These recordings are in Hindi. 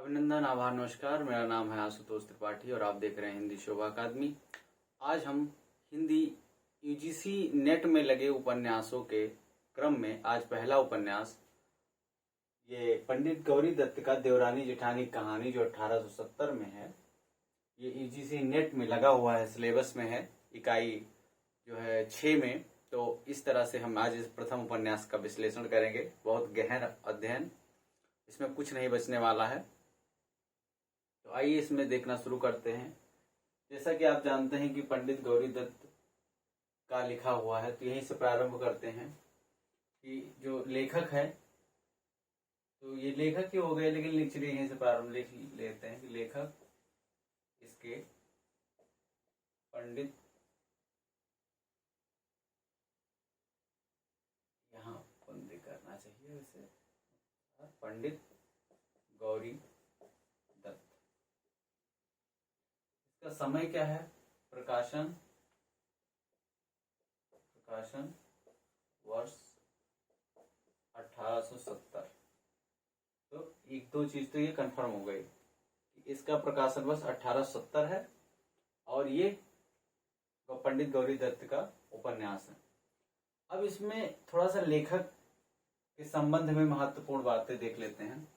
अभिनंदन, आभार, नमस्कार। मेरा नाम है आशुतोष त्रिपाठी और आप देख रहे हैं हिंदी शोभा अकादमी। आज हम हिंदी यूजीसी नेट में लगे उपन्यासों के क्रम में आज पहला उपन्यास ये पंडित गौरी दत्त का देवरानी जेठानी कहानी जो 1870 में है, ये यूजीसी नेट में लगा हुआ है, सिलेबस में है, इकाई जो है 6 में। तो इस तरह से हम आज इस प्रथम उपन्यास का विश्लेषण करेंगे। बहुत गहन अध्ययन, इसमें कुछ नहीं बचने वाला है। तो आइए इसमें देखना शुरू करते हैं। जैसा कि आप जानते हैं कि पंडित गौरी दत्त का लिखा हुआ है, तो यहीं से प्रारंभ करते हैं कि जो लेखक है, तो ये लेखक ही हो गए, लेकिन चलिए यहीं से प्रारंभ लिख लेते हैं कि लेखक इसके पंडित, यहाँ बंदी करना चाहिए वैसे, पंडित गौरी दत्त। इसका समय क्या है? प्रकाशन वर्ष 1870। तो एक दो चीज तो ये कंफर्म हो गई कि इसका प्रकाशन वर्ष 1870 है और ये पंडित गौरी दत्त का उपन्यास है। अब इसमें थोड़ा सा लेखक के संबंध में महत्वपूर्ण बातें देख लेते हैं।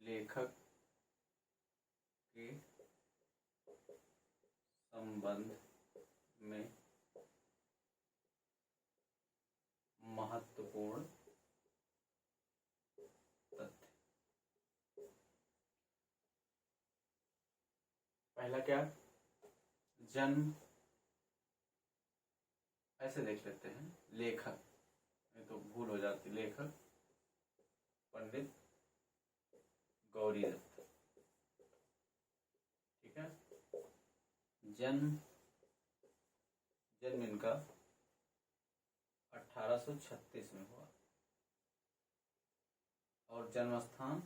लेखक के संबंध में महत्वपूर्ण तथ्य। पहला क्या? जन्म। ऐसे देख लेते हैं, लेखक, नहीं तो भूल हो जाती, लेखक पंडित गौरी दत्त, ठीक है। जन्म इनका 1836 में हुआ और जन्म स्थान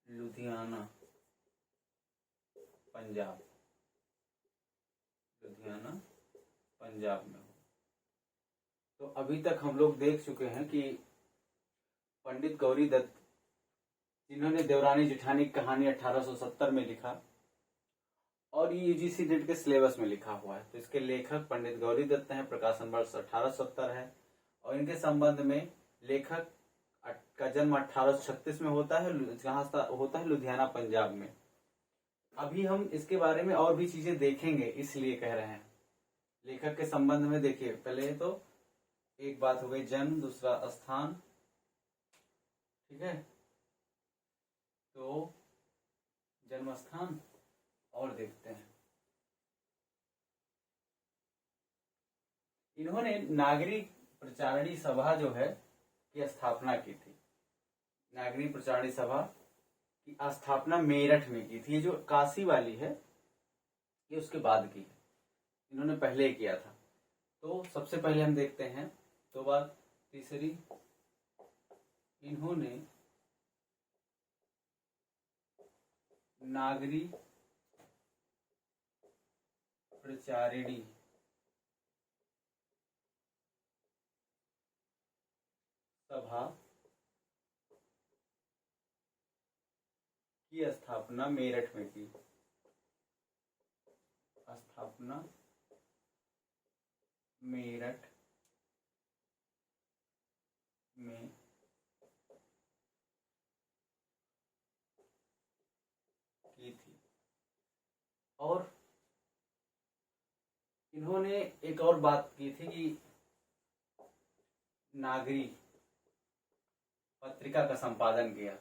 लुधियाना, पंजाब में हो। तो अभी तक हम लोग देख चुके हैं कि पंडित गौरी दत्त, जिन्होंने देवरानी जेठानी कहानी 1870 में लिखा और ये यूजीसी नेट के सिलेबस में लिखा हुआ है, तो इसके लेखक पंडित गौरी दत्त हैं। प्रकाशन वर्ष 1870 है और इनके संबंध में लेखक का जन्म 1836 में होता है, जहाँ होता है लुधियाना, पंजाब में। अभी हम इसके बारे में और भी चीजें देखेंगे, इसलिए कह रहे हैं। लेखक के संबंध में देखिए, पहले तो एक बात हो गई जन्म, दूसरा स्थान, ठीक है। तो जन्म स्थान और देखते हैं। इन्होंने नागरिक प्रचारणी सभा जो है की स्थापना की थी। नागरिक प्रचारणी सभा की स्थापना मेरठ में की थी। ये जो काशी वाली है, ये उसके बाद की है, इन्होंने पहले किया था। तो सबसे पहले हम देखते हैं, तो बात तीसरी, इन्होंने नागरिक प्रचारिणी सभा की स्थापना मेरठ में की। स्थापना मेरठ में की थी। और इन्होंने एक और बात की थी कि नागरिक पत्रिका का संपादन किया।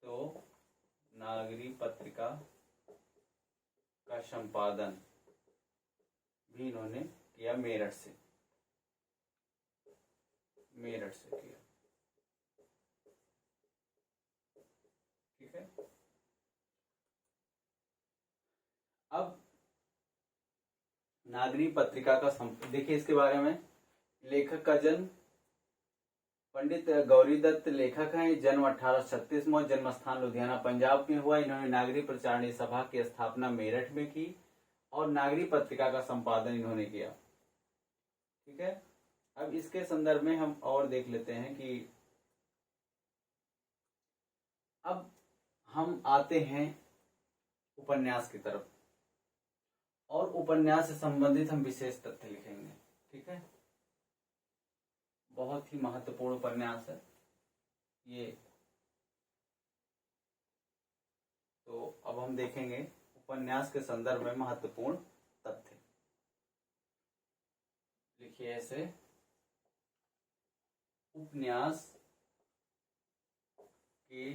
तो नागरिक पत्रिका का संपादन भी इन्होंने किया, मेरठ से किया, ठीक है। अब नागरिक पत्रिका का देखिए, इसके बारे में लेखक का जन्म, पंडित गौरी दत्त लेखक हैं। जन्म 1836 में, जन्म स्थान लुधियाना, पंजाब में हुआ। इन्होंने नागरिक प्रचारणी सभा की स्थापना मेरठ में की और नागरिक पत्रिका का संपादन इन्होंने किया, ठीक है। अब इसके संदर्भ में हम और देख लेते हैं कि अब हम आते हैं उपन्यास की तरफ, और उपन्यास से संबंधित हम विशेष तथ्य लिखेंगे। ठीक है, बहुत ही महत्वपूर्ण उपन्यास है ये। तो अब हम देखेंगे उपन्यास के संदर्भ में महत्वपूर्ण तथ्य। लिखिए ऐसे, उपन्यास के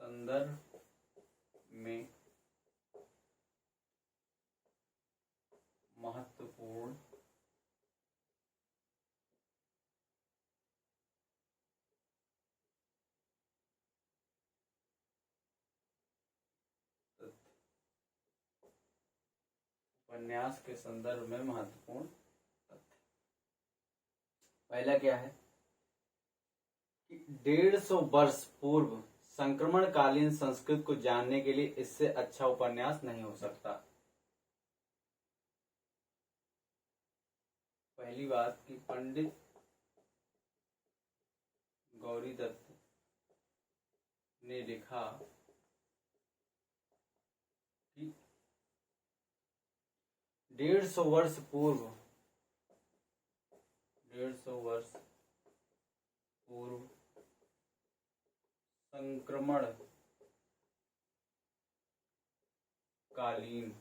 संदर्भ में महत्वपूर्ण उपन्यास के संदर्भ में महत्वपूर्ण तथ्य। पहला क्या है कि 150 वर्ष पूर्व संक्रमणकालीन संस्कृत को जानने के लिए इससे अच्छा उपन्यास नहीं हो सकता। पहली बात कि पंडित गौरीदत्त ने लिखा कि 150 वर्ष पूर्व संक्रमण कालीन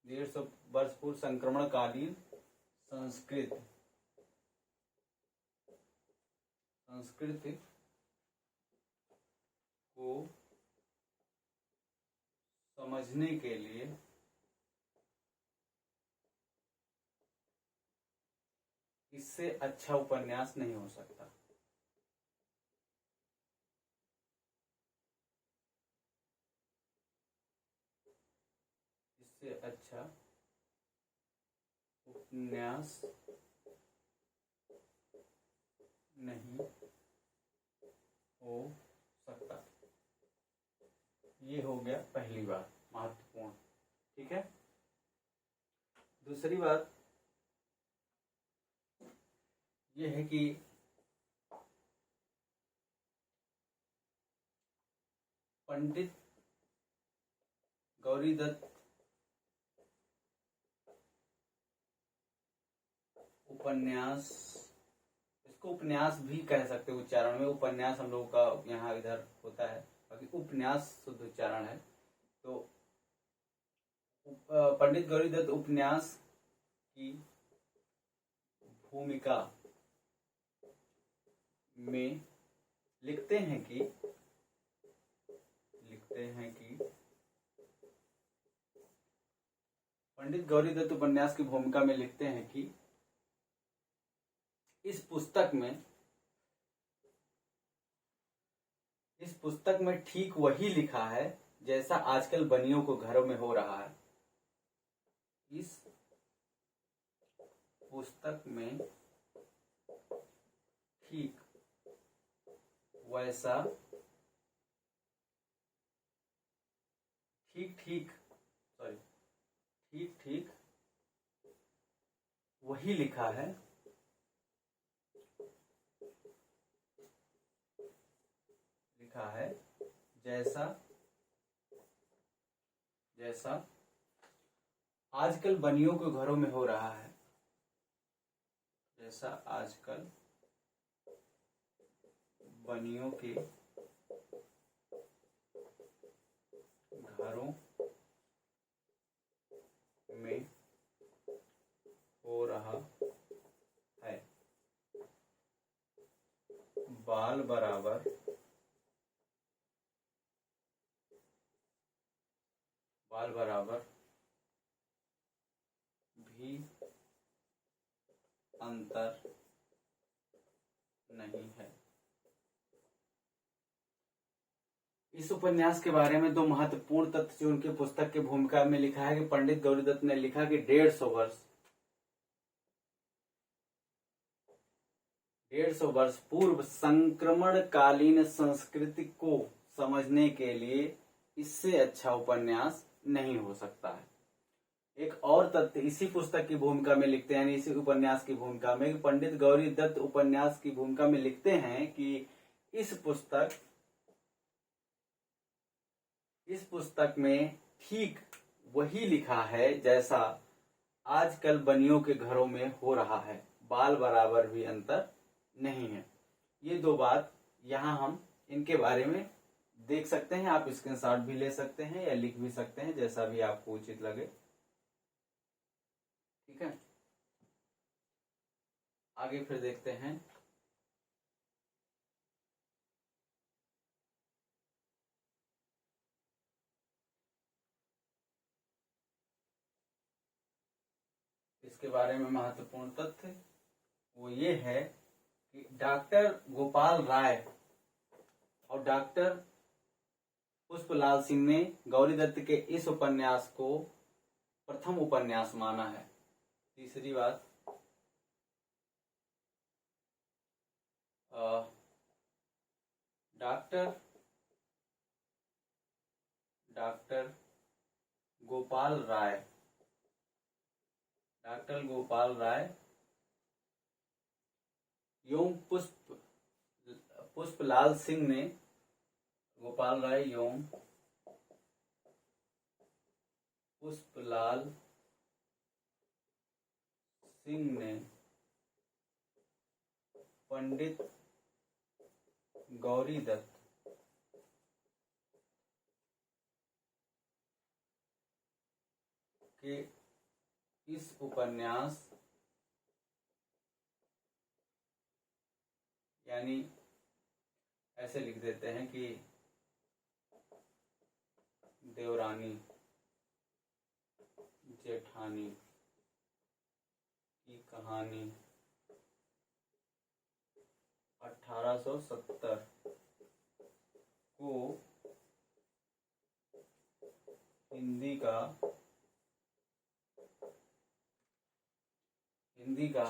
150 वर्ष पूर्व संक्रमण कालीन संस्कृत को समझने के लिए इससे अच्छा उपन्यास नहीं हो सकता। इससे अच्छा उपन्यास नहीं हो सकता। ये हो गया पहली बात महत्वपूर्ण। ठीक है, दूसरी बात ये है कि पंडित गौरीदत्त उपन्यास, इसको उपन्यास भी कह सकते हैं उच्चारण में। उपन्यास हम लोगों का यहाँ इधर होता है, बाकी उपन्यास शुद्ध उच्चारण है। तो पंडित गौरीदत्त उपन्यास की भूमिका में लिखते हैं कि पंडित गौरीदत्त उपन्यास की भूमिका में लिखते हैं कि इस पुस्तक में ठीक वही लिखा है जैसा आजकल बनियों को घरों में हो रहा है। इस पुस्तक में ठीक वैसा ठीक वही लिखा है जैसा आजकल बनियों के घरों में हो रहा है। जैसा आजकल बनियों के घरों में हो रहा है। बाल बराबर भी अंतर नहीं है। इस उपन्यास के बारे में दो महत्वपूर्ण तथ्य जो उनके पुस्तक की भूमिका में लिखा है कि पंडित गौरीदत्त ने लिखा कि 150 वर्ष पूर्व संक्रमणकालीन संस्कृति को समझने के लिए इससे अच्छा उपन्यास नहीं हो सकता है। एक और तथ्य इसी पुस्तक की भूमिका में लिखते हैं, यानी इसी उपन्यास की भूमिका में पंडित गौरी दत्त उपन्यास की भूमिका में लिखते हैं कि इस पुस्तक में ठीक वही लिखा है जैसा आजकल बनियों के घरों में हो रहा है, बाल बराबर भी अंतर नहीं है। ये दो बात यहाँ हम इनके बारे में देख सकते हैं। आप स्क्रीनशॉट भी ले सकते हैं या लिख भी सकते हैं, जैसा भी आपको उचित लगे। ठीक है, आगे फिर देखते हैं। इसके बारे में महत्वपूर्ण तथ्य वो ये है कि डॉक्टर गोपाल राय और डॉक्टर पुष्पलाल सिंह ने गौरी दत्त के इस उपन्यास को प्रथम उपन्यास माना है। तीसरी बात, डॉक्टर गोपाल राय एवं पुष्पलाल सिंह ने गोपाल राय एवं पुष्पलाल सिंह ने पंडित गौरी दत्त के इस उपन्यास, यानी ऐसे लिख देते हैं कि देवरानी जेठानी की कहानी 1870 को हिंदी का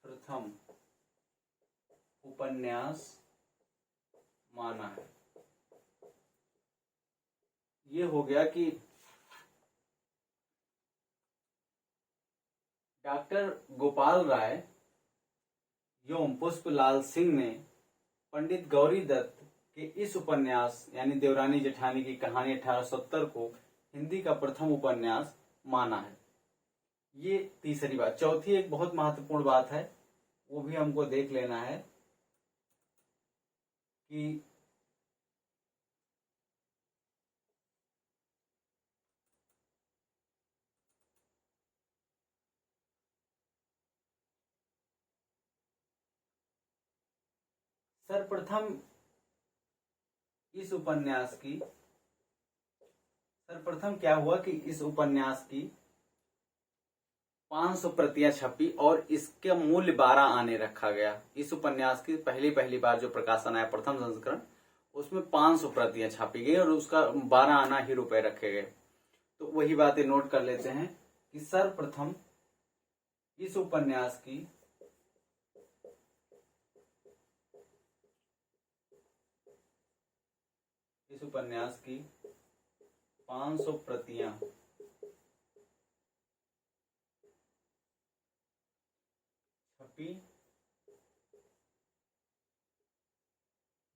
प्रथम उपन्यास माना है। ये हो गया कि डॉक्टर गोपाल राय एवं पुष्पलाल सिंह ने पंडित गौरी दत्त के इस उपन्यास यानी देवरानी जेठानी की कहानी 1870 को हिंदी का प्रथम उपन्यास माना है। ये तीसरी बात। चौथी एक बहुत महत्वपूर्ण बात है, वो भी हमको देख लेना है कि सर्वप्रथम क्या हुआ कि इस उपन्यास की 500 प्रतियां छपी और इसके मूल्य 12 आने रखा गया। इस उपन्यास की पहली बार जो प्रकाशन आया प्रथम संस्करण, उसमें 500 प्रतियां छापी गई और उसका 12 आना ही रुपए रखे गए। तो वही बातें नोट कर लेते हैं कि सर्वप्रथम इस उपन्यास की 500 प्रतियां छपी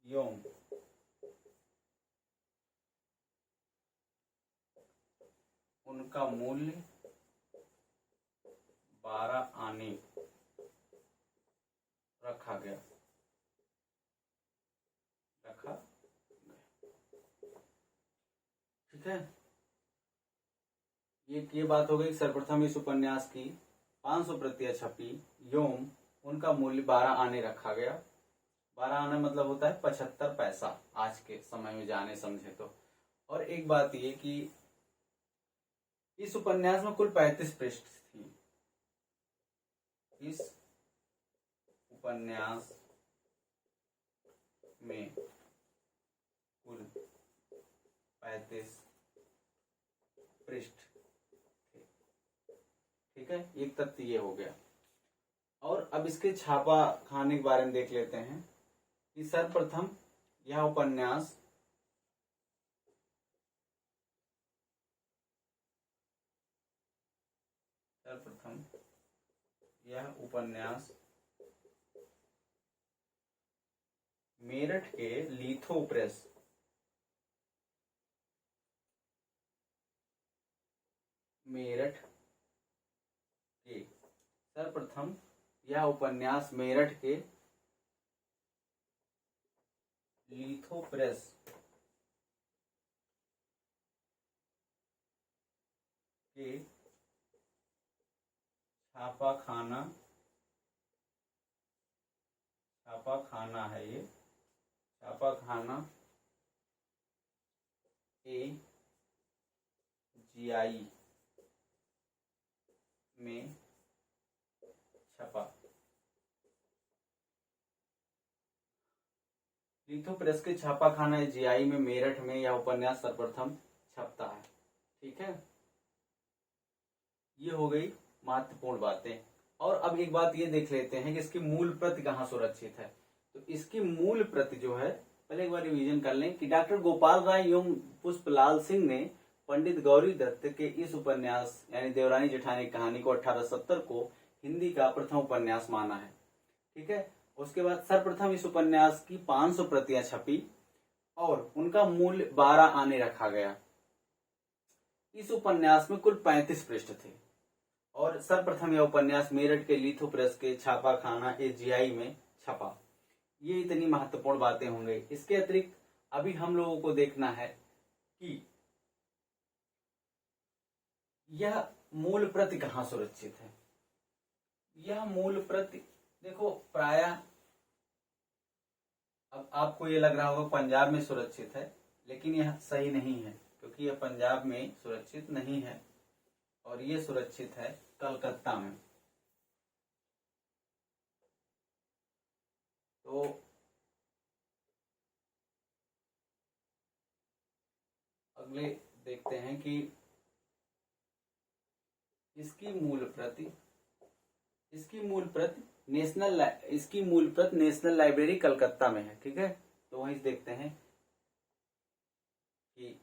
एवं उनका मूल्य 12 आने रखा गया। ठीक है, ये बात हो गई। सर्वप्रथम इस उपन्यास की 500 प्रतियां छपी एवं उनका मूल्य 12 आने रखा गया। 12 आना मतलब होता है 75 पैसा आज के समय में जाने समझे तो। और एक बात ये कि इस उपन्यास में कुल 35 पृष्ठ थी। इस उपन्यास में कुल 35 पृष्ठ थे। ठीक है, एक तथ्य ये हो गया। और अब इसके छापा खाने के बारे में देख लेते हैं कि सर्वप्रथम यह उपन्यास सर्वप्रथम यह उपन्यास मेरठ के लिथो प्रेस मेरठ के सर्वप्रथम यह उपन्यास मेरठ के लिथो प्रेस के छापाखाना है ये छापाखाना AGI में छपा। लिथो प्रेस के छापाखाना AGI में मेरठ में यह उपन्यास सर्वप्रथम छपता है। ठीक है, ये हो गई महत्वपूर्ण बातें। और अब एक बात ये देख लेते हैं कि इसकी मूल प्रति कहाँ सुरक्षित है। तो इसकी मूल प्रति जो है, पहले एक बार रिवीजन कर लें कि डॉक्टर गोपाल राय एवं पुष्पलाल सिंह ने पंडित गौरी दत्त के इस उपन्यास यानी देवरानी जेठानी कहानी को 1870 को हिंदी का प्रथम उपन्यास माना है। ठीक है, उसके बाद सर्वप्रथम इस उपन्यास की 500 प्रतियां छपी और उनका मूल्य 12 आने रखा गया। इस उपन्यास में कुल 35 पृष्ठ थे और सर्वप्रथम यह उपन्यास मेरठ के लिथो प्रेस के छापाखाना AGI में छपा। ये इतनी महत्वपूर्ण बातें होंगी। इसके अतिरिक्त अभी हम लोगों को देखना है कि यह मूल प्रति कहाँ सुरक्षित है। यह मूल प्रति देखो, प्रायः अब आपको ये लग रहा होगा पंजाब में सुरक्षित है, लेकिन यह सही नहीं है क्योंकि यह पंजाब में सुरक्षित नहीं है और ये सुरक्षित है कलकत्ता में। तो अगले देखते हैं कि इसकी मूल प्रति नेशनल लाइब्रेरी कलकत्ता में है। ठीक है, तो वहीं देखते हैं कि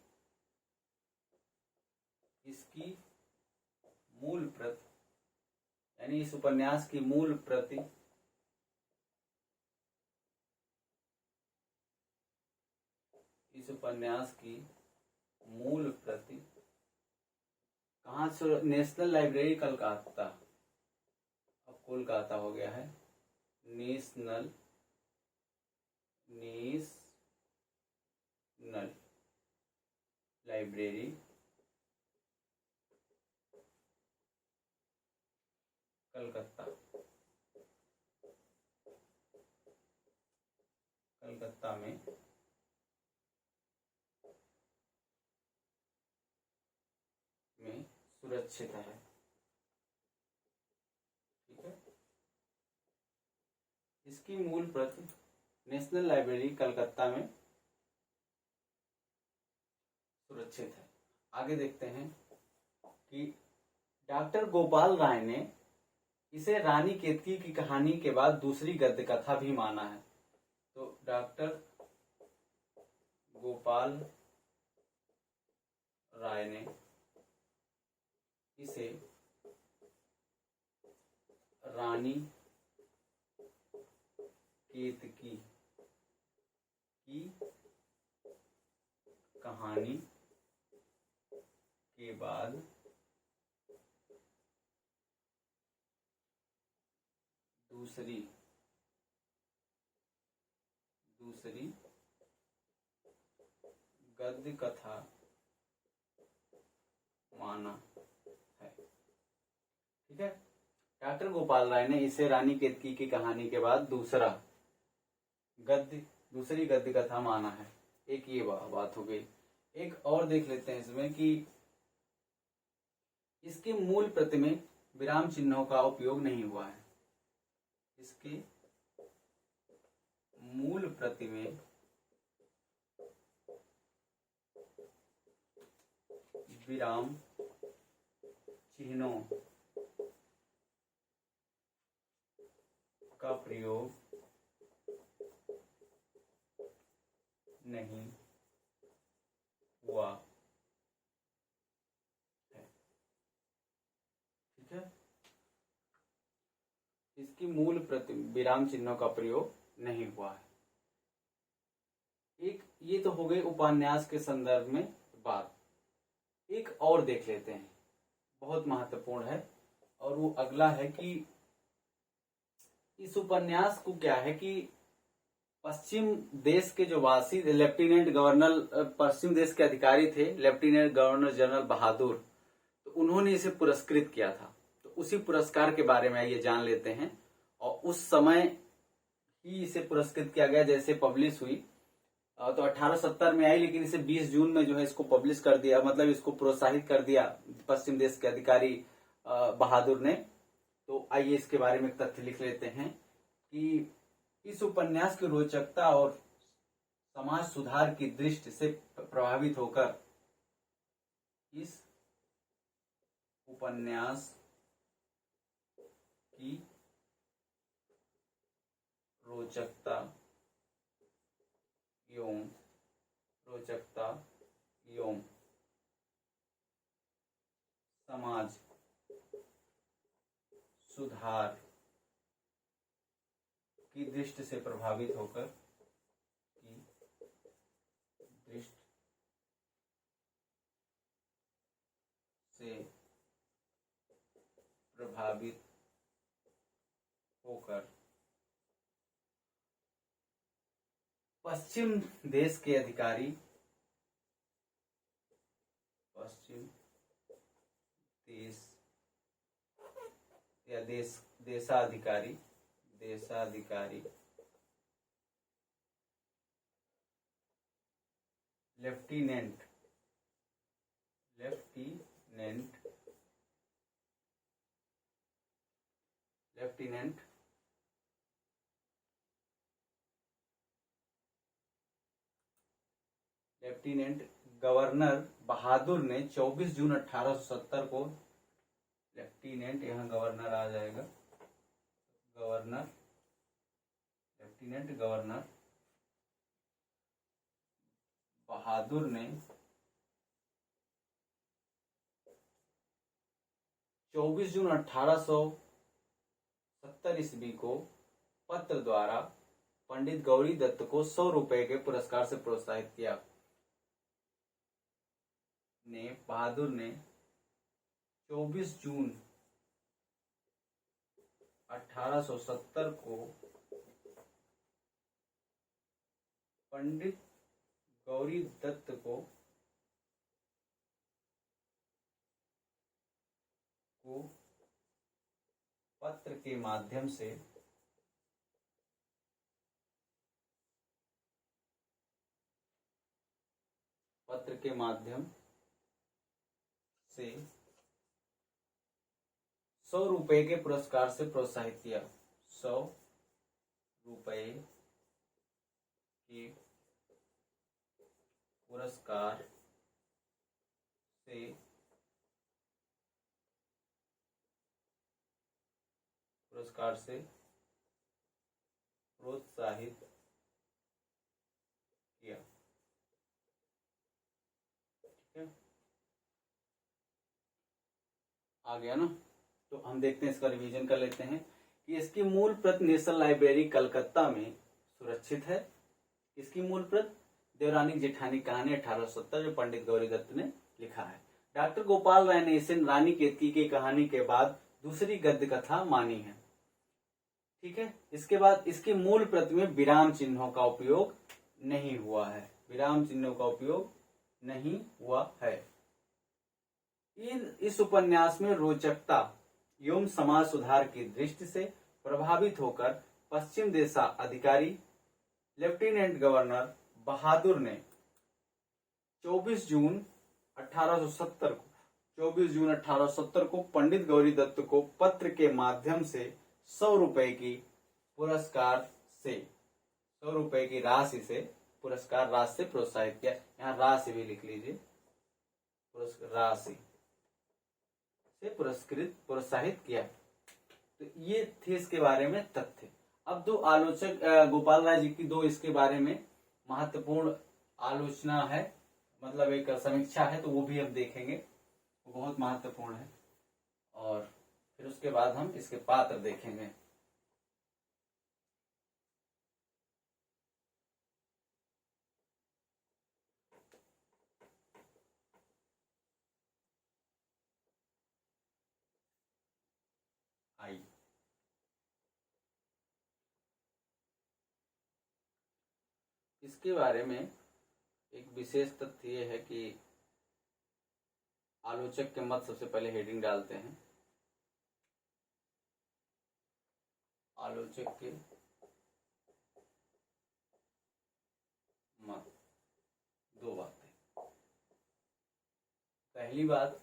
इसकी मूल प्रति यानी इस उपन्यास की मूल प्रति कहाँ से? नेशनल लाइब्रेरी कलकत्ता, अब कोलकाता हो गया है। नेशनल लाइब्रेरी कलकत्ता में सुरक्षित है। ठीक है, इसकी मूल प्रति नेशनल लाइब्रेरी कलकत्ता में सुरक्षित है। आगे देखते हैं कि डॉक्टर गोपाल राय ने इसे रानी केतकी की कहानी के बाद दूसरी गद्य कथा भी माना है। तो डॉक्टर गोपाल राय ने इसे रानी केतकी की कहानी के बाद दूसरी गद्य कथा माना है। ठीक है, डॉक्टर गोपाल राय ने इसे रानी केतकी की कहानी के बाद दूसरी गद्य कथा माना है। एक ये बात हो गई। एक और देख लेते हैं इसमें कि इसके मूल प्रति में विराम चिन्हों का उपयोग नहीं हुआ है। इसके मूल प्रति में विराम चिन्हों का प्रयोग नहीं हुआ है। ठीक है, इसकी मूल प्रति विराम चिन्हों का प्रयोग नहीं हुआ है। एक ये तो हो गई उपन्यास के संदर्भ में बात। एक और देख लेते हैं, बहुत महत्वपूर्ण है, और वो अगला है कि इस उपन्यास को क्या है कि पश्चिम देश के जो वासी लेफ्टिनेंट गवर्नर, पश्चिम देश के अधिकारी थे लेफ्टिनेंट गवर्नर जनरल बहादुर, तो उन्होंने इसे पुरस्कृत किया था। तो उसी पुरस्कार के बारे में आइए जान लेते हैं। और उस समय ही इसे पुरस्कृत किया गया जैसे पब्लिश हुई, तो 1870 में आई, लेकिन इसे 20 जून में जो है इसको पब्लिश कर दिया, मतलब इसको प्रोत्साहित कर दिया पश्चिम देश के अधिकारी बहादुर ने। तो आइए इसके बारे में तथ्य लिख लेते हैं कि इस उपन्यास की रोचकता और समाज सुधार की दृष्टि से प्रभावित होकर इस उपन्यास की रोचकता एवं समाज सुधार की दृष्टि से प्रभावित होकर पश्चिम देश के अधिकारी, पश्चिम देश या देशाधिकारी लेफ्टिनेंट गवर्नर बहादुर ने 24 जून 1870 को, लेफ्टिनेंट यहाँ गवर्नर आ जाएगा, लेफ्टिनेंट गवर्नर बहादुर ने 24 जून 1870 ईस्वी को पत्र द्वारा पंडित गौरी दत्त को 100 रुपए के पुरस्कार से प्रोत्साहित किया। बहादुर ने 24 जून 1870 को पंडित गौरी दत्त को पत्र के माध्यम से से 100 रुपए के पुरस्कार से प्रोत्साहित किया। 100 रुपए के पुरस्कार से प्रोत्साहित किया। ठीक है, आ गया ना। तो हम देखते हैं, इसका रिवीजन कर लेते हैं कि इसकी मूल प्रति नेशनल लाइब्रेरी कलकत्ता में सुरक्षित है। इसकी मूल प्रति देवरानी जेठानी कहानी 1870 जो पंडित गौरी दत्त ने लिखा है। डॉक्टर गोपाल राय ने इसे रानी केतकी की कहानी के बाद दूसरी गद्य कथा मानी है। ठीक है, इसके बाद इसकी मूल प्रति में विराम चिन्हों का उपयोग नहीं हुआ है। इस उपन्यास में रोचकता एवं समाज सुधार की दृष्टि से प्रभावित होकर पश्चिम देशा अधिकारी लेफ्टिनेंट गवर्नर बहादुर ने 24 जून 1870 को पंडित गौरी दत्त को पत्र के माध्यम से 100 रुपए की राशि से प्रोत्साहित किया। यहाँ राशि भी लिख लीजिए, राशि से प्रोत्साहित किया। तो ये थे इसके बारे में तथ्य। अब दो आलोचक गोपाल राय जी की दो इसके बारे में महत्वपूर्ण आलोचना है, मतलब एक समीक्षा है, तो वो भी हम देखेंगे, वो बहुत महत्वपूर्ण है। और फिर उसके बाद हम इसके पात्र देखेंगे। इसके बारे में एक विशेष तथ्य ये है कि आलोचक के मत, सबसे पहले हेडिंग डालते हैं, आलोचक के मत। दो बातें। पहली बात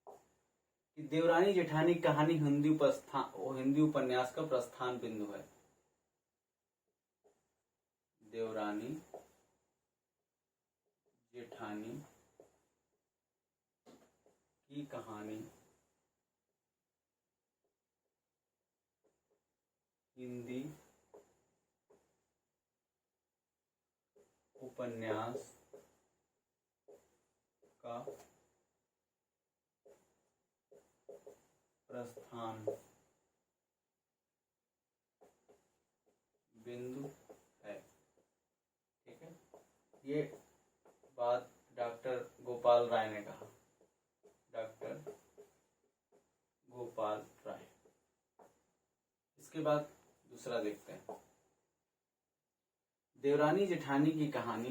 कि देवरानी जेठानी कहानी हिंदी उपन्यास का प्रस्थान बिंदु है। देवरानी जेठानी की कहानी हिंदी उपन्यास का प्रस्थान बिंदु है। ठीक है, ये बात डॉक्टर गोपाल राय ने कहा। डॉक्टर गोपाल राय। इसके बाद दूसरा देखते हैं, देवरानी जेठानी की कहानी।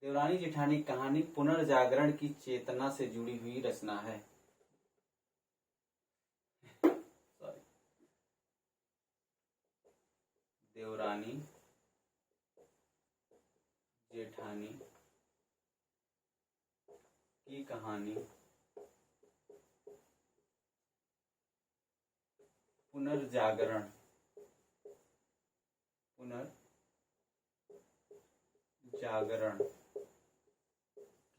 देवरानी जेठानी कहानी पुनर्जागरण की चेतना से जुड़ी हुई रचना है। सॉरी, देवरानी जेठानी की कहानी पुनर्जागरण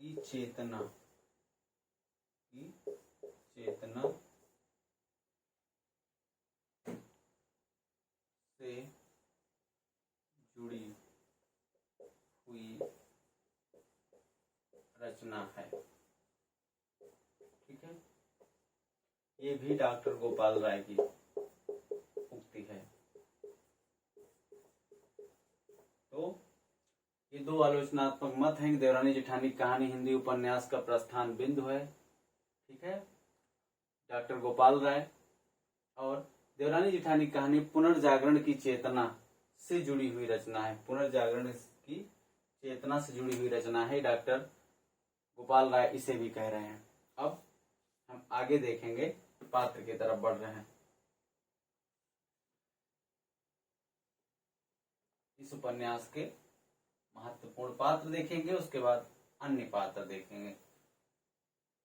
की चेतना से जुड़ी हुई रचना है। ठीक है, ये भी डॉक्टर गोपाल राय की उक्ति है। तो ये दो आलोचनात्मक मत हैं कि देवरानी जेठानी कहानी हिंदी उपन्यास का प्रस्थान बिंदु है। ठीक है, डॉक्टर गोपाल राय। और देवरानी जेठानी कहानी पुनर्जागरण की चेतना से जुड़ी हुई रचना है। पुनर्जागरण की चेतना से जुड़ी हुई रचना है, डॉक्टर गोपाल राय इसे भी कह रहे हैं। अब हम आगे देखेंगे, पात्र की तरफ बढ़ रहे हैं। इस उपन्यास के महत्वपूर्ण पात्र देखेंगे, उसके बाद अन्य पात्र देखेंगे,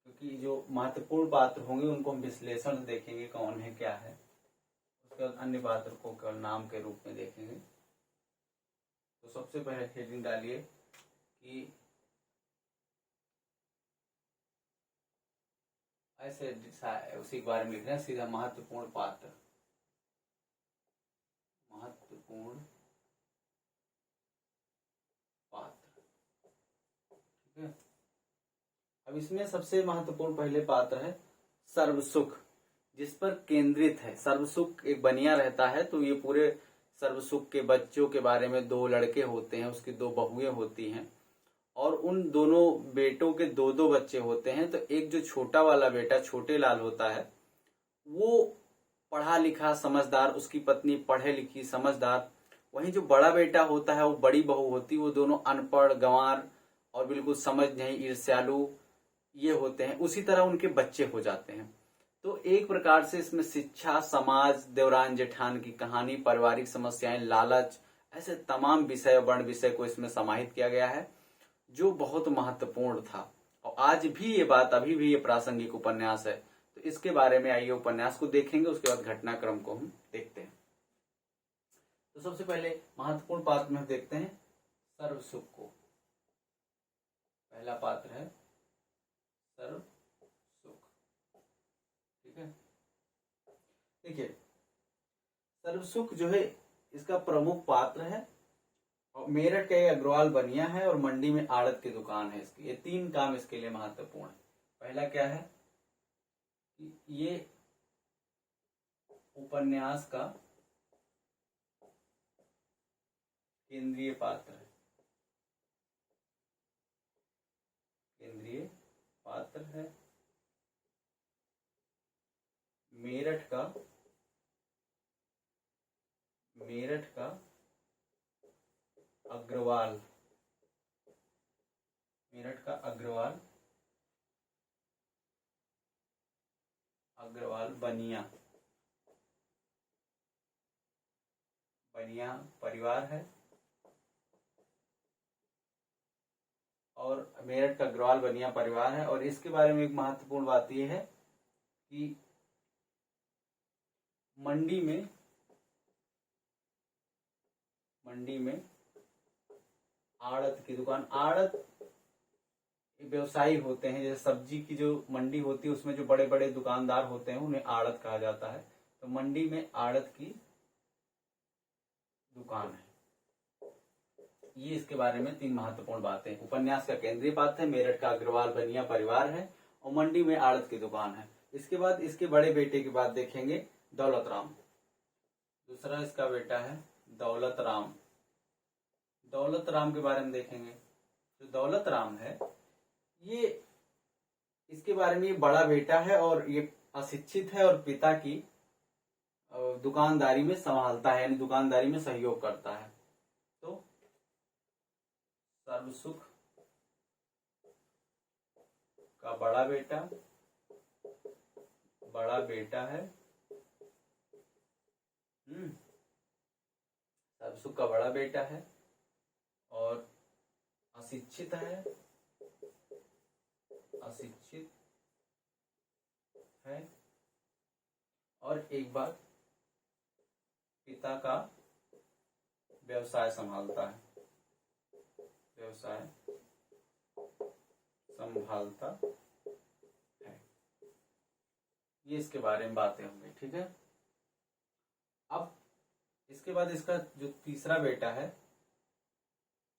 क्योंकि जो महत्वपूर्ण पात्र होंगे उनको हम विश्लेषण देखेंगे कौन है क्या है। उसके बाद अन्य पात्र को केवल नाम के रूप में देखेंगे। तो सबसे पहले हेडिंग डालिए कि ऐसे उसी के बारे में लिख रहे हैं, सीधा महत्वपूर्ण पात्र। महत्वपूर्ण पात्र। ठीक है, अब इसमें सबसे महत्वपूर्ण पहले पात्र है सर्वसुख, जिस पर केंद्रित है। सर्वसुख एक बनिया रहता है, तो ये पूरे सर्वसुख के बच्चों के बारे में, दो लड़के होते हैं, उसकी दो बहुएं होती हैं, और उन दोनों बेटों के दो दो बच्चे होते हैं। तो एक जो छोटा वाला बेटा छोटे लाल होता है, वो पढ़ा लिखा समझदार, उसकी पत्नी पढ़े लिखी समझदार। वहीं जो बड़ा बेटा होता है वो बड़ी बहू होती, वो दोनों अनपढ़ गंवार और बिल्कुल समझ नहीं, ईर्ष्यालु ये होते हैं। उसी तरह उनके बच्चे हो जाते हैं। तो एक प्रकार से इसमें शिक्षा, समाज, देवरान जेठान की कहानी, पारिवारिक समस्याएं, लालच, ऐसे तमाम विषय, वर्ण विषय को इसमें समाहित किया गया है, जो बहुत महत्वपूर्ण था। और आज भी ये बात, अभी भी ये प्रासंगिक उपन्यास है। तो इसके बारे में आइए उपन्यास को देखेंगे, उसके बाद घटनाक्रम को हम देखते हैं। तो सबसे पहले महत्वपूर्ण पात्र में देखते हैं सर्वसुख को। पहला पात्र है सर्वसुख। ठीक है, देखिए सर्वसुख जो है इसका प्रमुख पात्र है, और मेरठ का ये अग्रवाल बनिया है, और मंडी में आड़त की दुकान है इसकी। ये तीन काम इसके लिए महत्वपूर्ण है। पहला क्या है कि ये उपन्यास का केंद्रीय पात्र है। केंद्रीय पात्र है, मेरठ का मेरठ का अग्रवाल, मेरठ का अग्रवाल, अग्रवाल बनिया, बनिया परिवार है। और मेरठ का अग्रवाल बनिया परिवार है। और इसके बारे में एक महत्वपूर्ण बात यह है कि मंडी में आड़त की दुकान, आड़त व्यवसायी होते हैं, जैसे सब्जी की जो मंडी होती है उसमें जो बड़े बड़े दुकानदार होते हैं उन्हें आड़त कहा जाता है। तो मंडी में आड़त की दुकान है। ये इसके बारे में 3 महत्वपूर्ण बातें। उपन्यास का केंद्रीय पात्र है, मेरठ का अग्रवाल बनिया परिवार है और मंडी में आड़त की दुकान है। इसके बाद इसके बड़े बेटे की बात देखेंगे, दौलत राम। दूसरा इसका बेटा है दौलत राम। दौलत राम के बारे में देखेंगे। जो दौलत राम है ये, इसके बारे में ये बड़ा बेटा है और ये अशिक्षित है और पिता की दुकानदारी में संभालता है, यानी दुकानदारी में सहयोग करता है। तो सर्वसुख का बड़ा बेटा है, सर्वसुख का बड़ा बेटा है और अशिक्षित है और एक बार पिता का व्यवसाय संभालता है, ये इसके बारे में बातें होंगी। ठीक है। अब इसके बाद इसका जो तीसरा बेटा है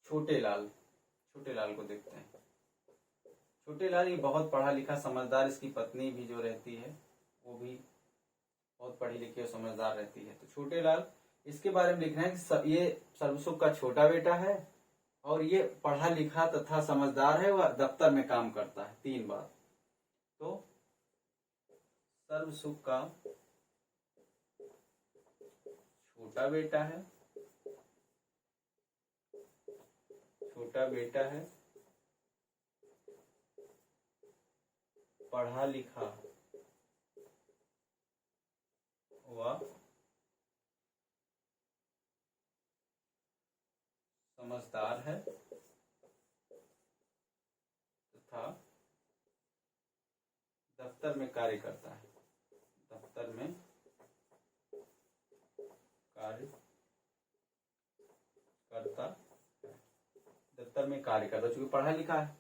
छोटे लाल को देखते हैं। छोटे लाल ये बहुत पढ़ा लिखा समझदार, इसकी पत्नी भी जो रहती है वो भी बहुत पढ़ी लिखी और समझदार रहती है। तो छोटे लाल, इसके बारे में लिखना है कि ये सर्वसुख का छोटा बेटा है और ये पढ़ा लिखा तथा समझदार है, वह दफ्तर में काम करता है। 3 बार। तो सर्वसुख का छोटा बेटा है, पढ़ा लिखा व समझदार है तथा दफ्तर में कार्य करता है, चूंकि पढ़ा लिखा है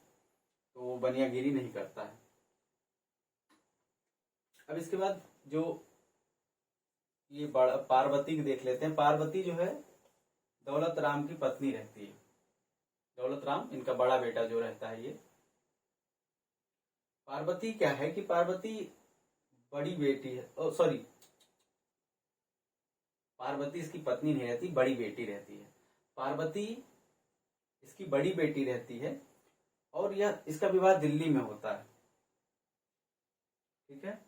तो वो बनियागिरी नहीं करता है। अब इसके बाद जो ये पार्वती को देख लेते हैं। पार्वती जो है दौलत राम की पत्नी रहती है। दौलत राम इनका बड़ा बेटा जो रहता है ये। पार्वती क्या है कि पार्वती बड़ी बेटी है, पार्वती इसकी पत्नी नहीं रहती, बड़ी बेटी रहती है। पार्वती इसकी बड़ी बेटी रहती है और यह इसका विवाह दिल्ली में होता है। ठीक है।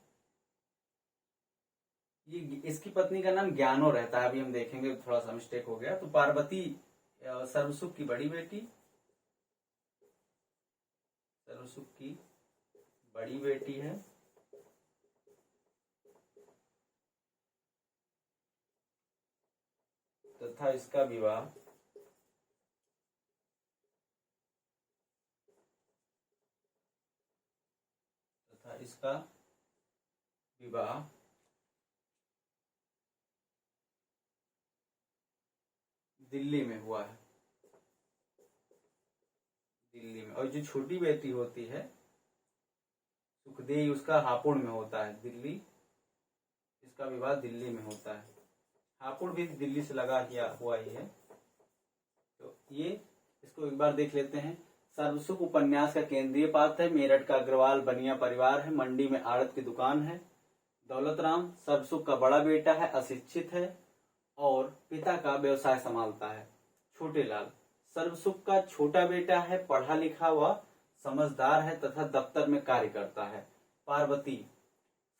ये इसकी पत्नी का नाम ज्ञानो रहता है, अभी हम देखेंगे, थोड़ा सा मिस्टेक हो गया। तो पार्वती सर्वसुख की बड़ी बेटी है तथा इसका विवाह दिल्ली में हुआ है, दिल्ली में। और जो छोटी बेटी होती है सुखदेई, उसका हापुड़ में होता है, दिल्ली। इसका विवाह दिल्ली में होता है। हापुड़ भी दिल्ली से लगा हुआ ही है। तो ये इसको एक बार देख लेते हैं। सर्वसुख उपन्यास का केंद्रीय पात्र है। मेरठ का अग्रवाल बनिया परिवार है। मंडी में आड़त की दुकान है। दौलत राम सर्वसुख का बड़ा बेटा है, अशिक्षित है और पिता का व्यवसाय संभालता है। छोटे लाल सर्वसुख का छोटा बेटा है, पढ़ा लिखा व समझदार है तथा दफ्तर में कार्य करता है। पार्वती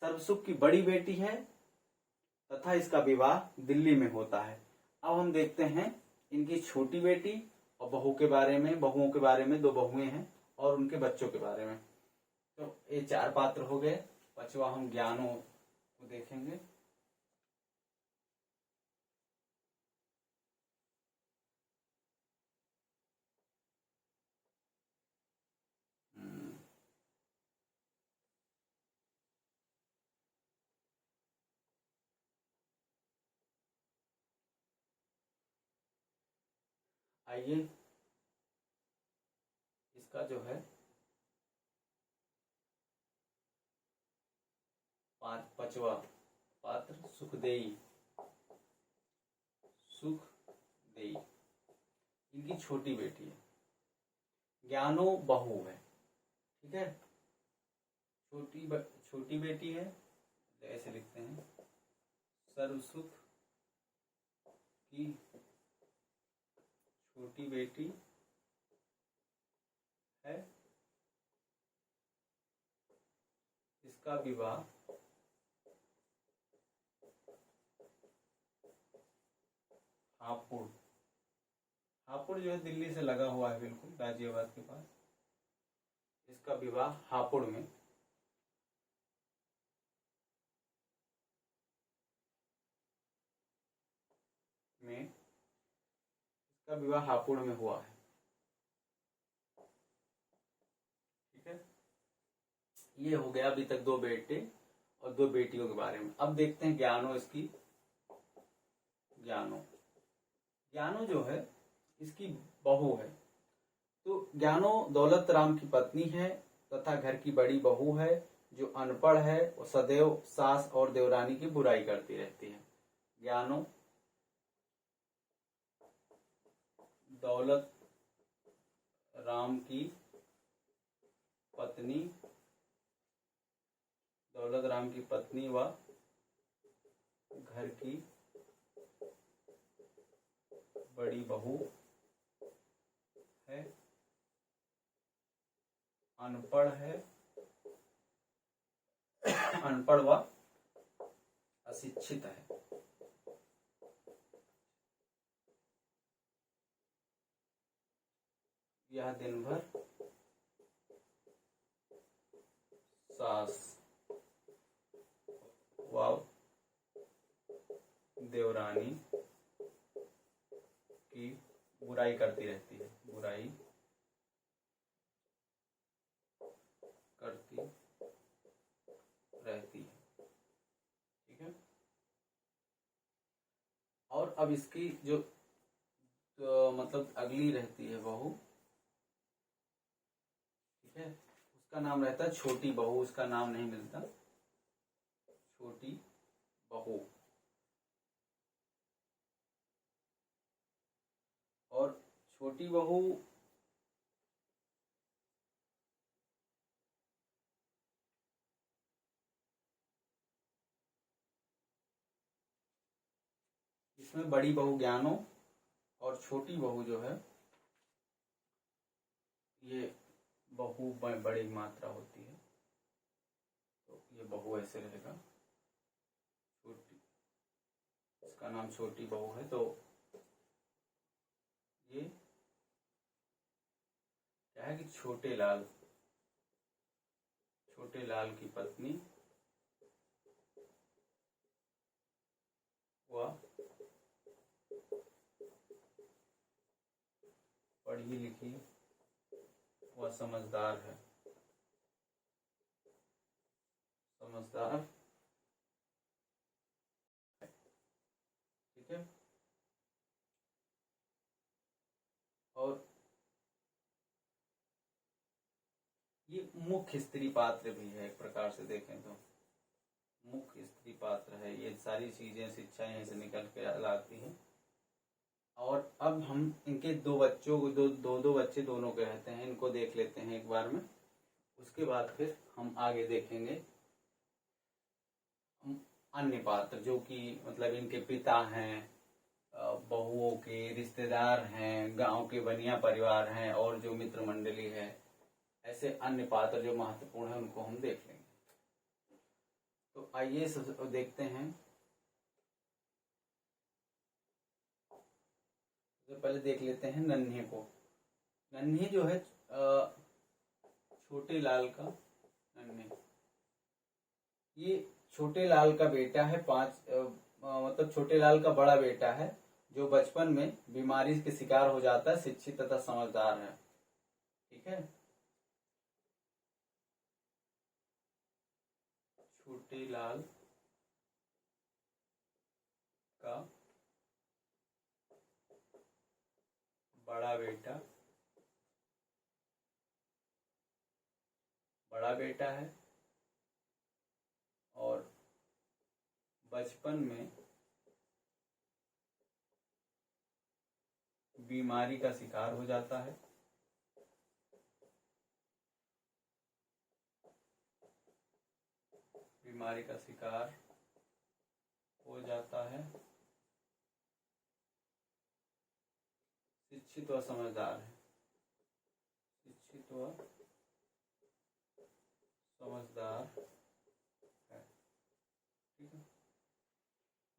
सर्वसुख की बड़ी बेटी है तथा इसका विवाह दिल्ली में होता है। अब हम देखते हैं इनकी छोटी बेटी और बहू के बारे में, बहुओं के बारे में। 2 बहुएं हैं और उनके बच्चों के बारे में। तो ये 4 पात्र हो गए। 5वां हम ज्ञानों को देखेंगे। आइए, इसका जो है 5वां पात्र सुखदेई। सुखदेई इनकी छोटी बेटी है। ज्ञानो बहू है, ठीक है। छोटी बेटी है, ऐसे लिखते हैं, सर्वसुख की छोटी बेटी है। इसका विवाह हापुड़, हापुड़ जो है दिल्ली से लगा हुआ है, बिल्कुल गाजियाबाद के पास। इसका विवाह हापुड़ में इसका विवाह हापुड़ में हुआ है, ठीक है। ये हो गया अभी तक 2 बेटे और 2 बेटियों के बारे में। अब देखते हैं ज्ञानो। इसकी ज्ञानो जो है इसकी बहू है। तो ज्ञानो दौलत राम की पत्नी है तथा घर की बड़ी बहू है, जो अनपढ़ है और सदैव सास और देवरानी की बुराई करती रहती है। ज्ञानो दौलत राम की पत्नी, दौलत राम की पत्नी व घर की बड़ी बहू है, अनपढ़ है, अनपढ़ व अशिक्षित है। यह दिन भर सास व देवरानी की बुराई करती रहती है, बुराई करती रहती है, ठीक है। और अब इसकी जो तो मतलब अगली रहती है बहू, ठीक है, उसका नाम रहता है छोटी बहू। उसका नाम नहीं मिलता, छोटी बहू। और छोटी बहू इसमें बड़ी बहू ज्ञानो और छोटी बहू जो है ये बहू बड़ी मात्रा होती है, तो ये बहू ऐसे रहेगा, छोटी, इसका नाम छोटी बहू है। तो ये क्या है कि छोटे लाल की पत्नी व पढ़ी लिखी व समझदार है, ठीक है। और ये मुख्य स्त्री पात्र भी है, एक प्रकार से देखें तो मुख्य स्त्री पात्र है। ये सारी चीजें, शिक्षाएं यहीं से निकल के लाती हैं। और अब हम इनके 2 बच्चों को, दो बच्चे दोनों के रहते हैं, इनको देख लेते हैं एक बार में। उसके बाद फिर हम आगे देखेंगे अन्य पात्र, जो कि मतलब इनके पिता हैं, बहुओं के रिश्तेदार हैं, गांव के बनिया परिवार हैं और जो मित्र मंडली है। ऐसे अन्य पात्र जो महत्वपूर्ण है उनको हम देख लेंगे। तो आइए देखते हैं तो पहले देख लेते हैं नन्हे को। नन्हे जो है छोटे लाल का नन्हे, ये छोटे लाल का बेटा है, मतलब छोटे लाल का बड़ा बेटा है, जो बचपन में बीमारी के शिकार हो जाता है, शिक्षित तथा समझदार है। ठीक है, छोटे लाल का बड़ा बेटा है और बचपन में बीमारी का शिकार हो जाता है। बीमारी का शिकार हो जाता है, शिक्षित व समझदार है। शिक्षित व समझदार है। ठीक है,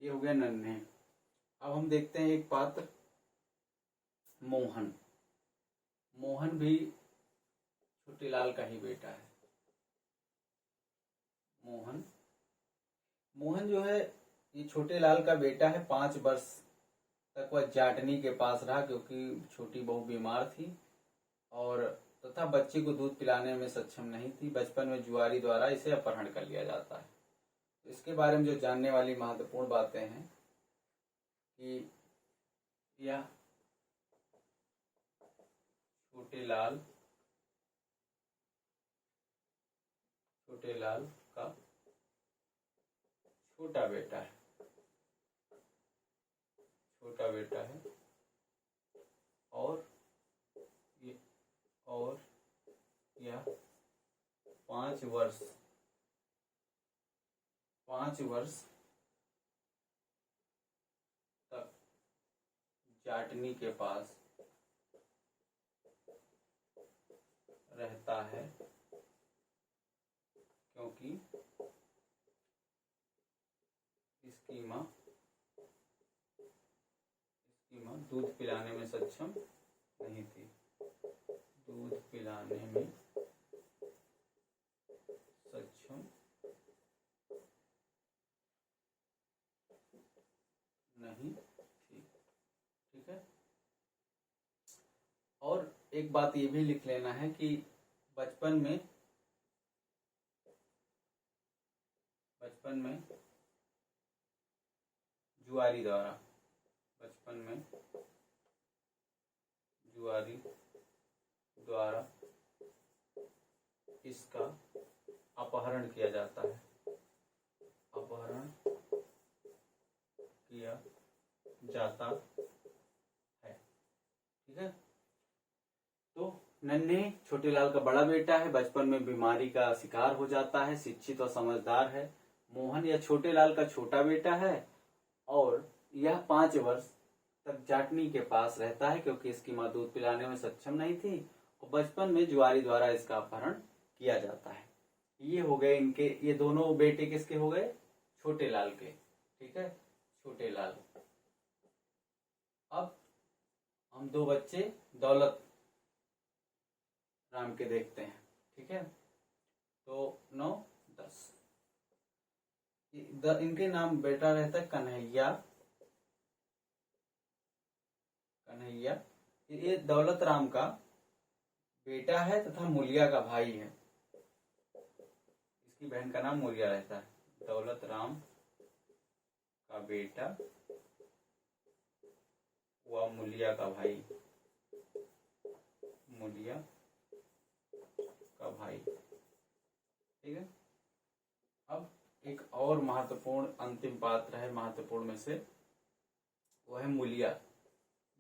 ये हो गया नन्हे। अब हम देखते हैं एक पात्र मोहन। मोहन भी छोटे लाल का ही बेटा है। मोहन जो है ये छोटे लाल का बेटा है। 5 वर्ष तक वह जाटनी के पास रहा, क्योंकि छोटी बहू बीमार थी और तथा बच्चे को दूध पिलाने में सक्षम नहीं थी। बचपन में जुआरी द्वारा इसे अपहरण कर लिया जाता है। इसके बारे में जो जानने वाली महत्वपूर्ण बातें हैं कि यह छोटे लाल का छोटा बेटा है। और यह 5 वर्ष तक जाटनी के पास रहता है, क्योंकि इसकी माँ दूध पिलाने में सक्षम नहीं थी। दूध पिलाने में सक्षम नहीं थी। ठीक है, और एक बात ये भी लिख लेना है कि बचपन में जुआरी द्वारा इसका अपहरण किया जाता है। ठीक है, तो नन्हे छोटे लाल का बड़ा बेटा है, बचपन में बीमारी का शिकार हो जाता है, शिक्षित और समझदार है। मोहन या छोटे लाल का छोटा बेटा है और यह 5 वर्ष तक जाटनी के पास रहता है, क्योंकि इसकी माँ दूध पिलाने में सक्षम नहीं थी और बचपन में जुआरी द्वारा इसका अपहरण किया जाता है। ये हो गए इनके, ये दोनों बेटे किसके हो गए? छोटे लाल के। ठीक है, छोटे लाल। अब हम 2 बच्चे दौलत राम के देखते हैं। ठीक है, तो 9, 10 इनके नाम बेटा रहता है कन्हैया। ये दौलत राम का बेटा है तथा मूलिया का भाई है। इसकी बहन का नाम मूलिया रहता है। दौलत राम का बेटा व मूलिया का भाई। ठीक है, अब एक और महत्वपूर्ण अंतिम पात्र है, महत्वपूर्ण में से, वो है मूलिया।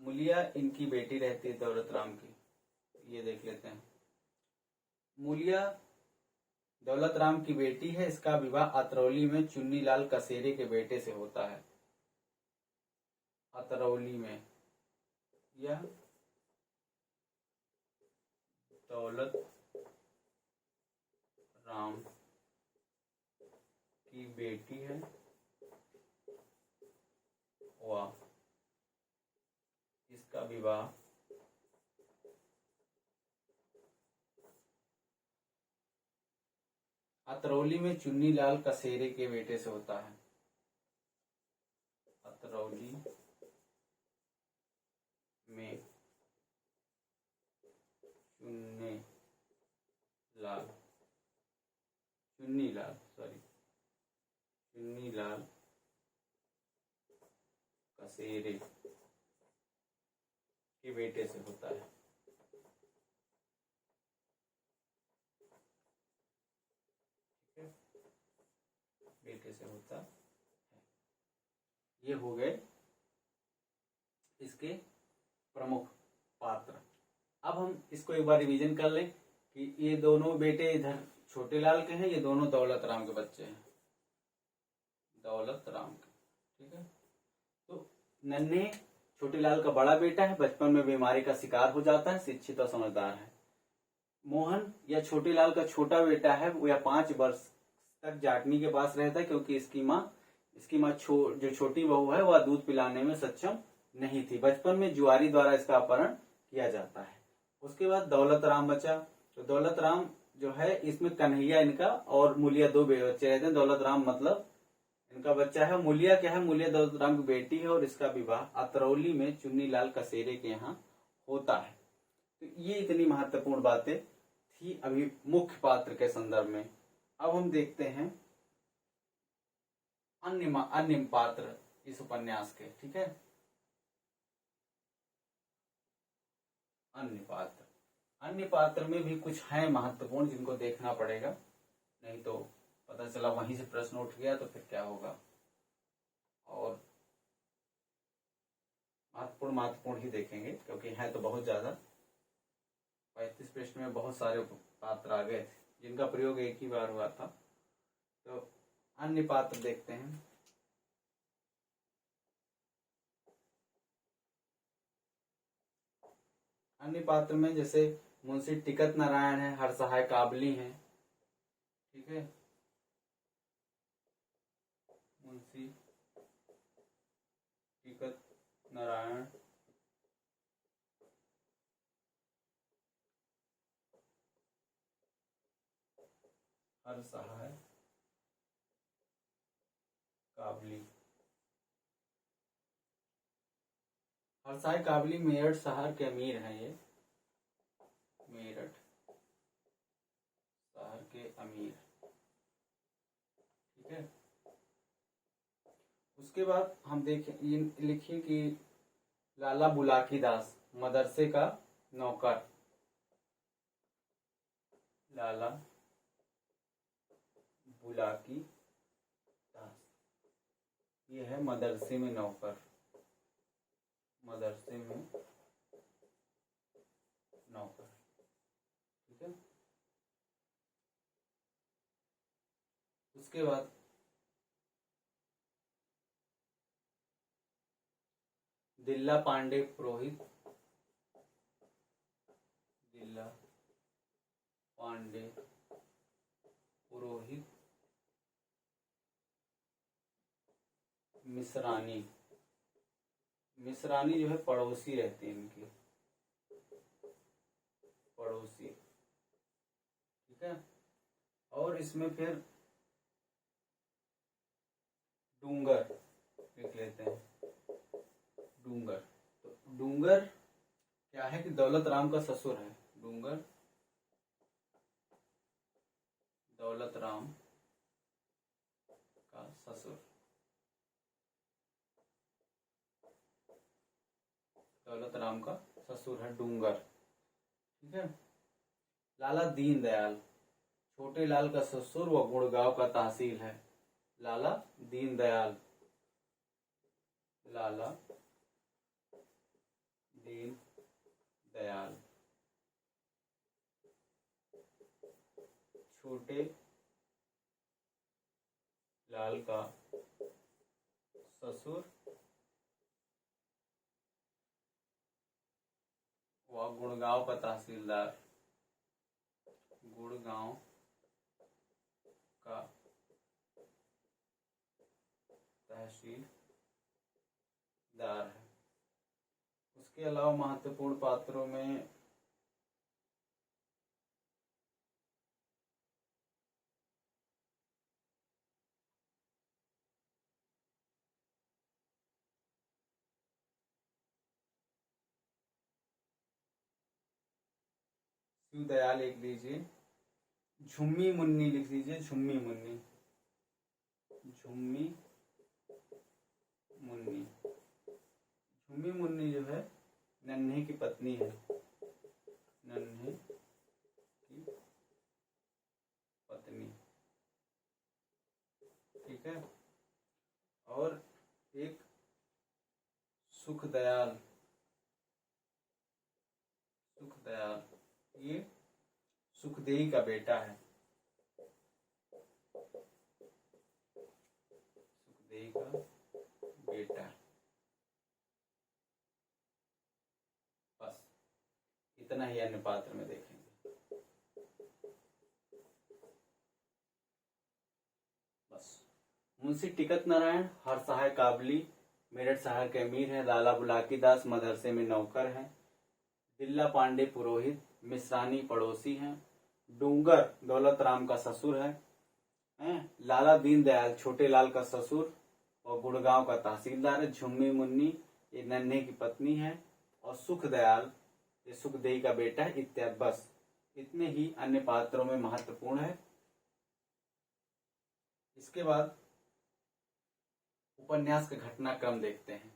मूलिया इनकी बेटी रहती है दौलत राम की। ये देख लेते हैं। मूलिया दौलत राम की बेटी है। इसका विवाह अतरौली में चुन्नीलाल कसेरे के बेटे से होता है। अतरौली में यह दौलत राम की बेटी है व इसका विवाह अतरौली में चुन्नीलाल कसेरे के बेटे से होता है। अतरौली में चुन्नीलाल कसेरे के बेटे से होता है। ठीक है, बेटे से होता है। ये हो गए इसके प्रमुख पात्र। अब हम इसको एक बार रिवीजन कर लें कि ये दोनों बेटे इधर छोटे लाल के हैं, ये दोनों दौलत राम के बच्चे हैं, दौलत राम के। ठीक है, तो नन्हे छोटे लाल का बड़ा बेटा है, बचपन में बीमारी का शिकार हो जाता है, शिक्षित और समझदार है। मोहन या छोटे लाल का छोटा बेटा है, वो या 5 वर्ष तक जाटनी के पास रहता है, क्योंकि इसकी माँ जो छोटी बहू है वह दूध पिलाने में सक्षम नहीं थी। बचपन में जुआरी द्वारा इसका अपहरण किया जाता है। उसके बाद दौलत राम बचा। तो दौलत राम जो है, इसमें कन्हैया इनका और मूलिया 2 बच्चे रहते हैं। दौलत राम मतलब इनका बच्चा है। मूलिया क्या है? मूलिया दौलत राम की बेटी है और इसका विवाह अतरौली में चुन्नीलाल कसेरे के यहाँ होता है। तो ये इतनी महत्वपूर्ण बातें थी अभी मुख्य पात्र के संदर्भ में। अब हम देखते हैं अन्य पात्र इस उपन्यास के। ठीक है, अन्य पात्र में भी कुछ हैं महत्वपूर्ण जिनको देखना पड़ेगा, नहीं तो पता चला वहीं से प्रश्न उठ गया तो फिर क्या होगा। और महत्वपूर्ण ही देखेंगे, क्योंकि है तो बहुत ज्यादा। 35 पृष्ठ में बहुत सारे पात्र आ गए थे जिनका प्रयोग एक ही बार हुआ था। तो अन्य पात्र देखते हैं। अन्य पात्र में जैसे मुंशी टिकट नारायण है, हरसहाय काबली हैं। ठीक है, मुंशी टिकट नारायण, हरसहाय काबली। हरसहाय काबली मेरठ शहर के अमीर हैं। ये मेरठ शहर के अमीर। ठीक है, उसके बाद हम लिखिए कि लाला बुलाकी दास मदरसे का नौकर। लाला बुलाकी दास ये है मदरसे में नौकर। मदरसे में नौकर। ठीक है, उसके बाद दिल्ला पांडे पुरोहित। दिल्ला पांडे पुरोहित मिसरानी। मिसरानी जो है पड़ोसी रहती है इनकी, पड़ोसी। ठीक है, और इसमें फिर डूंगर लिख लेते हैं। डूंगर, तो डूंगर क्या है कि दौलत राम का ससुर है। डूंगर दौलत राम का ससुर। दौलत राम का ससुर है डूंगर। ठीक है, लाला दीन दयाल छोटे लाल का ससुर व गुड़गांव का तहसील है। लाला दीन दयाल, लाला दीन दयाल छोटे लाल का ससुर व गुड़गांव का तहसीलदार। गुड़गांव का तहसीलदार है। इसके अलावा महत्वपूर्ण पात्रों में शिव दयाल लिख दीजिए, झुम्मी मुन्नी लिख दीजिए, झुम्मी मुन्नी, झुम्मी मुन्नी। झुम्मी मुन्नी जो है नन्हे की पत्नी है, नन्हे की पत्नी, ठीक है। और एक सुख दयाल, सुख दयाल ये सुखदेई का बेटा है, सुखदेई का बेटा। बस इतना ही अन्य पात्र में देखेंगे। बस मुंशी टिकट नारायण हर सहाय काबली, मेरठ शहर के अमीर हैं। लाला बुलाकी दास मदरसे में नौकर हैं। दिल्ला पांडे पुरोहित मिश्रानी पड़ोसी हैं। डूंगर दौलत राम का ससुर है। लाला दीन दयाल छोटे लाल का ससुर और गुड़गांव का तहसीलदार है। झुम्मी मुन्नी ये नन्हे की पत्नी है। और सुख दयाल ये सुखदेई का बेटा है, इत्यादि। बस इतने ही अन्य पात्रों में महत्वपूर्ण है। इसके बाद उपन्यास का घटनाक्रम देखते हैं।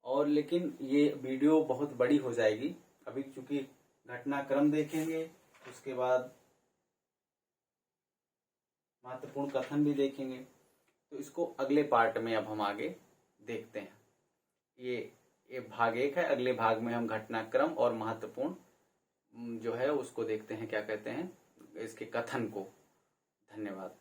और लेकिन ये वीडियो बहुत बड़ी हो जाएगी अभी, चूंकि घटनाक्रम देखेंगे, उसके बाद महत्वपूर्ण कथन भी देखेंगे, तो इसको अगले पार्ट में अब हम आगे देखते हैं। ये भाग 1 है। अगले भाग में हम घटनाक्रम और महत्वपूर्ण जो है उसको देखते हैं, क्या कहते हैं, इसके कथन को। धन्यवाद।